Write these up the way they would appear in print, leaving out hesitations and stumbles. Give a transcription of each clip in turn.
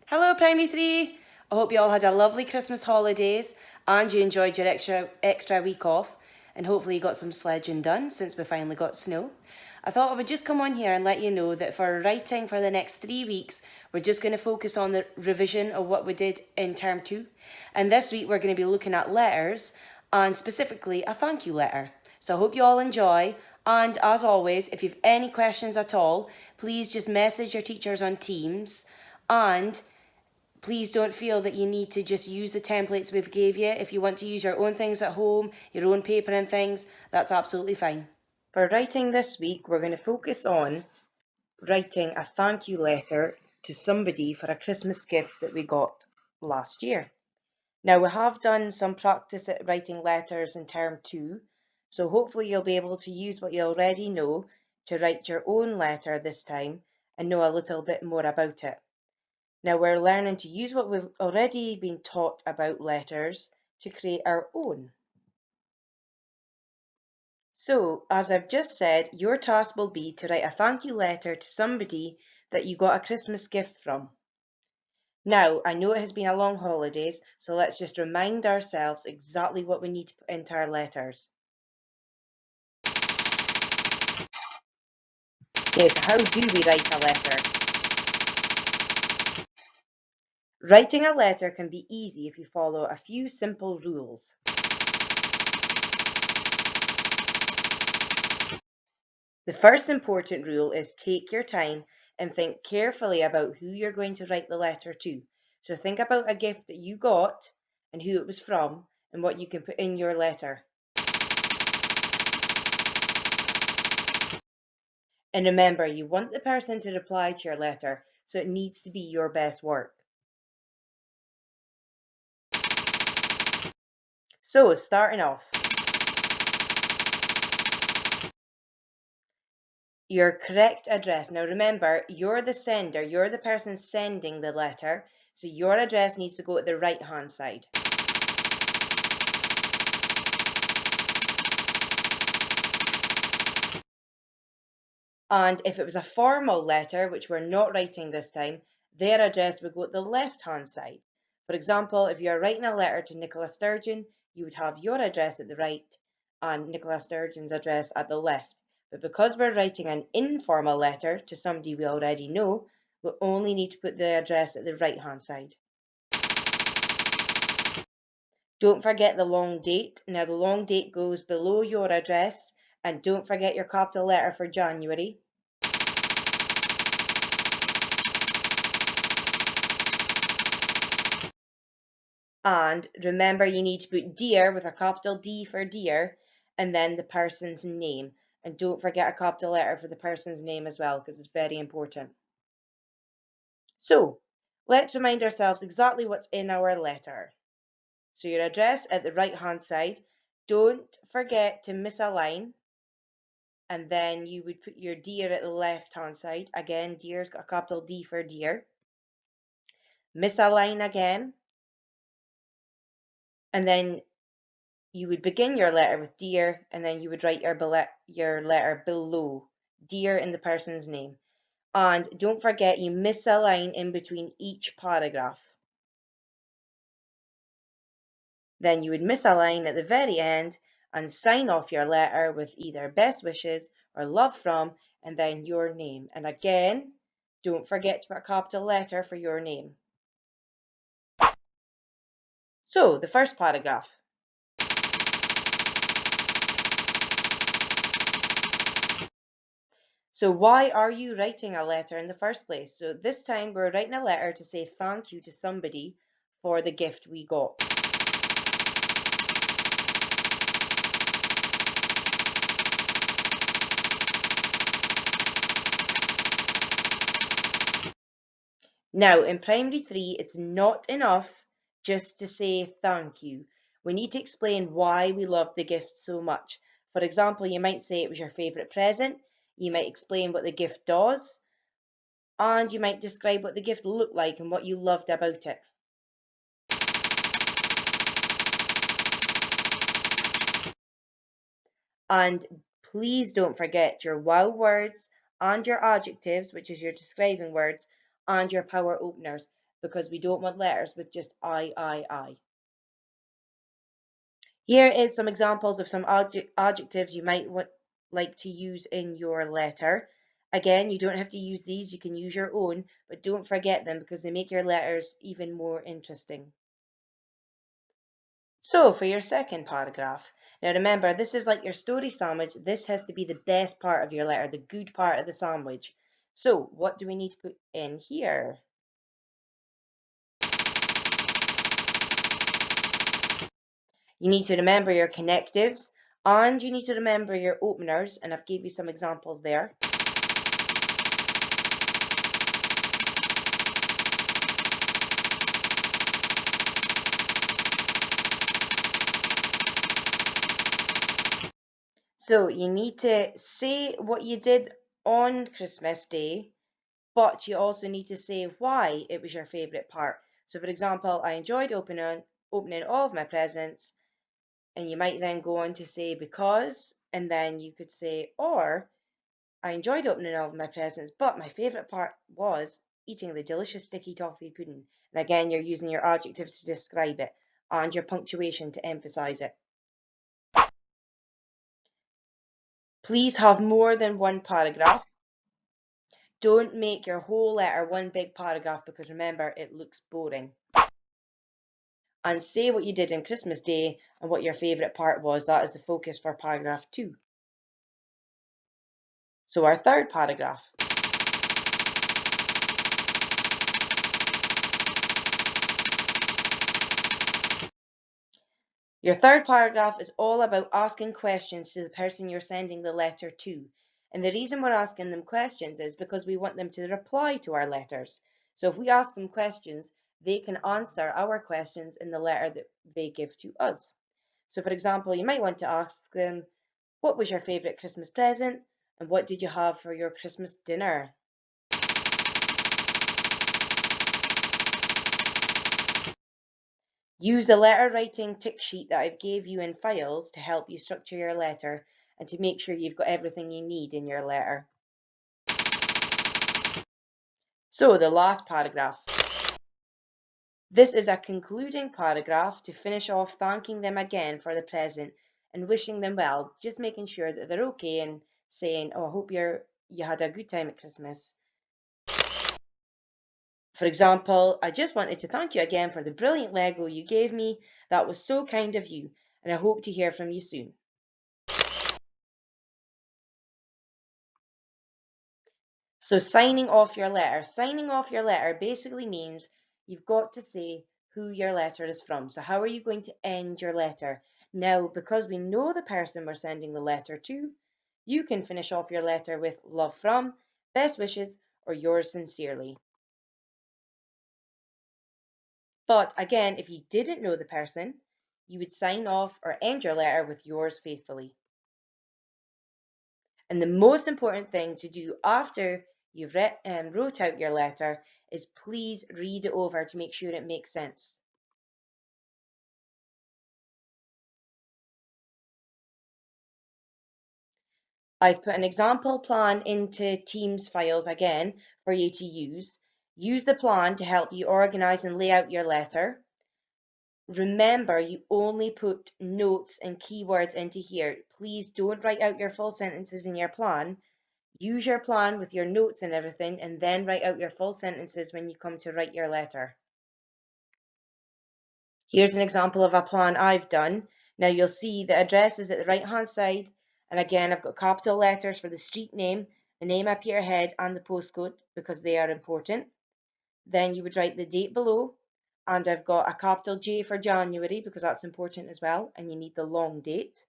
Hello, Primary 3. I hope you all had a lovely Christmas holidays and you enjoyed your extra week off, and hopefully you got some sledging done since we finally got snow. I thought I would just come on here and let you know that for writing for the next 3 weeks, we're just going to focus on the revision of what we did in term 2. And this week we're going to be looking at letters and specifically a thank you letter. So I hope you all enjoy. And as always, if you've any questions at all, please just message your teachers on Teams, and please don't feel that you need to just use the templates we've gave you. If you want to use your own things at home, your own paper and things, that's absolutely fine. For writing this week, we're going to focus on writing a thank you letter to somebody for a Christmas gift that we got last year. Now, we have done some practice at writing letters in term 2, so hopefully you'll be able to use what you already know to write your own letter this time and know a little bit more about it. Now we're learning to use what we've already been taught about letters to create our own. So, as I've just said, your task will be to write a thank you letter to somebody that you got a Christmas gift from. Now, I know it has been a long holidays, so let's just remind ourselves exactly what we need to put into our letters. Okay, so how do we write a letter? Writing a letter can be easy if you follow a few simple rules. The first important rule is take your time and think carefully about who you're going to write the letter to. So think about a gift that you got and who it was from and what you can put in your letter. And remember, you want the person to reply to your letter, so it needs to be your best work. So, starting off, your correct address. Now remember, you're the sender, you're the person sending the letter, so your address needs to go at the right-hand side. And if it was a formal letter, which we're not writing this time, their address would go at the left-hand side. For example, if you're writing a letter to Nicola Sturgeon, you would have your address at the right and Nicola Sturgeon's address at the left. But because we're writing an informal letter to somebody we already know, we only need to put the address at the right-hand side. Don't forget the long date. Now the long date goes below your address, and don't forget your capital letter for January. And remember, you need to put dear with a capital D for dear, and then the person's name. And don't forget a capital letter for the person's name as well, because it's very important. So, let's remind ourselves exactly what's in our letter. So your address at the right-hand side. Don't forget to miss a line. And then you would put your dear at the left-hand side. Again, dear's got a capital D for dear. Miss a line again. And then you would begin your letter with dear, and then you would write your letter below, dear in the person's name. And don't forget, you miss a line in between each paragraph. Then you would miss a line at the very end and sign off your letter with either best wishes or love from, and then your name. And again, don't forget to put a capital letter for your name. So, the first paragraph. So why are you writing a letter in the first place? So this time we're writing a letter to say thank you to somebody for the gift we got. Now in primary 3, it's not enough just to say thank you. We need to explain why we love the gift so much. For example, you might say it was your favourite present, you might explain what the gift does, and you might describe what the gift looked like and what you loved about it. And please don't forget your wow words and your adjectives, which is your describing words, and your power openers. because we don't want letters with just I. Here is some examples of some adjectives you might like to use in your letter. Again, you don't have to use these, you can use your own, but don't forget them because they make your letters even more interesting. So, for your second paragraph, now remember, this is like your story sandwich. This has to be the best part of your letter, the good part of the sandwich. So, what do we need to put in here? You need to remember your connectives and you need to remember your openers, and I've gave you some examples there. So you need to say what you did on Christmas Day, but you also need to say why it was your favourite part. So for example, I enjoyed opening all of my presents, and you might then go on to say because, and then you could say, or I enjoyed opening all of my presents, but my favourite part was eating the delicious sticky toffee pudding. And again, you're using your adjectives to describe it and your punctuation to emphasise it. Please have more than one paragraph. Don't make your whole letter one big paragraph because remember, it looks boring. And say what you did on Christmas Day and what your favourite part was. That is the focus for paragraph 2. So our third paragraph. Your third paragraph is all about asking questions to the person you're sending the letter to. And the reason we're asking them questions is because we want them to reply to our letters. So if we ask them questions, they can answer our questions in the letter that they give to us. So for example, you might want to ask them, what was your favourite Christmas present? And what did you have for your Christmas dinner? Use a letter writing tick sheet that I've gave you in files to help you structure your letter and to make sure you've got everything you need in your letter. So the last paragraph. This is a concluding paragraph to finish off thanking them again for the present and wishing them well, just making sure that they're okay and saying, oh, I hope you had a good time at Christmas. For example, I just wanted to thank you again for the brilliant Lego you gave me. That was so kind of you, and I hope to hear from you soon. So signing off your letter. Signing off your letter basically means you've got to say who your letter is from. So how are you going to end your letter? Now, because we know the person we're sending the letter to, you can finish off your letter with love from, best wishes, or yours sincerely. But again, if you didn't know the person, you would sign off or end your letter with yours faithfully. And the most important thing to do after you've wrote out your letter is please read it over to make sure it makes sense. I've put an example plan into Teams files again for you to use. Use the plan to help you organise and lay out your letter. Remember, you only put notes and keywords into here. Please don't write out your full sentences in your plan. Use your plan with your notes and everything, and then write out your full sentences when you come to write your letter. Here's an example of a plan I've done. Now you'll see the address is at the right hand side, and again I've got capital letters for the street name, the name up here ahead, and the postcode because they are important. Then you would write the date below, and I've got a capital J for January because that's important as well, and you need the long date.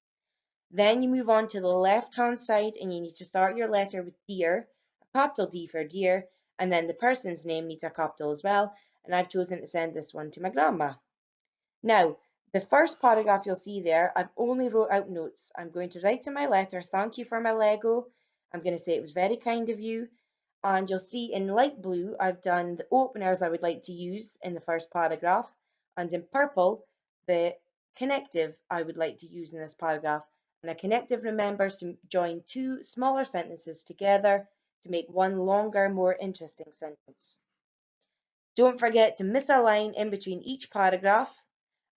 Then you move on to the left hand side and you need to start your letter with dear, a capital D for dear, and then the person's name needs a capital as well, and I've chosen to send this one to my grandma. Now, the first paragraph you'll see there, I've only wrote out notes. I'm going to write in my letter, thank you for my Lego. I'm going to say it was very kind of you. And you'll see in light blue, I've done the openers I would like to use in the first paragraph. And in purple, the connective I would like to use in this paragraph. And a connective remembers to join two smaller sentences together to make one longer, more interesting sentence. Don't forget to miss a line in between each paragraph,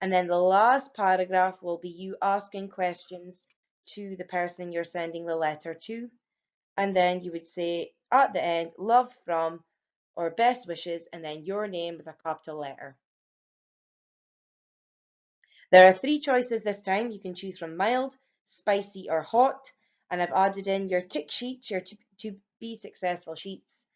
and then the last paragraph will be you asking questions to the person you're sending the letter to, and then you would say at the end, love from or best wishes, and then your name with a capital letter. There are 3 choices this time. You can choose from mild, spicy, or hot, and I've added in your tick sheets, your to be successful sheets,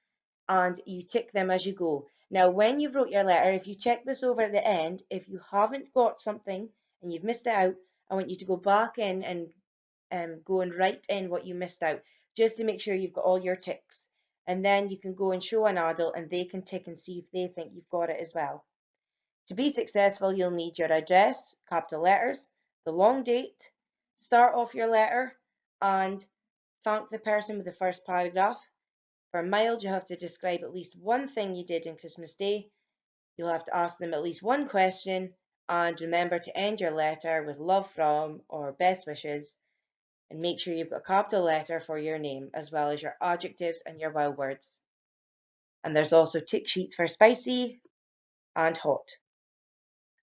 and you tick them as you go. Now, when you've wrote your letter, if you check this over at the end, if you haven't got something and you've missed it out, I want you to go back in and go and write in what you missed out, just to make sure you've got all your ticks. And then you can go and show an adult and they can tick and see if they think you've got it as well. To be successful, you'll need your address, capital letters, the long date, start off your letter, and thank the person with the first paragraph. For mild, you have to describe at least one thing you did on Christmas Day. You'll have to ask them at least one question, and remember to end your letter with love from or best wishes, and make sure you've got a capital letter for your name, as well as your adjectives and your wild words. And there's also tick sheets for spicy and hot.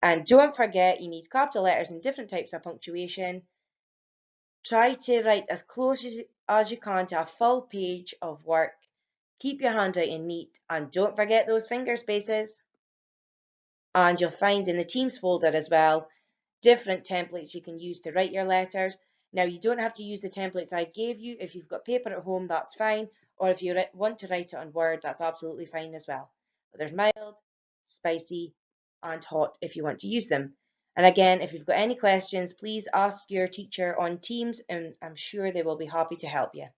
And don't forget, you need capital letters and different types of punctuation. Try to write as close as you can to a full page of work. Keep your handwriting neat, and don't forget those finger spaces. And you'll find in the Teams folder as well different templates you can use to write your letters. Now, you don't have to use the templates I gave you. If you've got paper at home, that's fine. Or if you want to write it on Word, that's absolutely fine as well. But there's mild, spicy, and hot if you want to use them. And again, if you've got any questions, please ask your teacher on Teams, and I'm sure they will be happy to help you.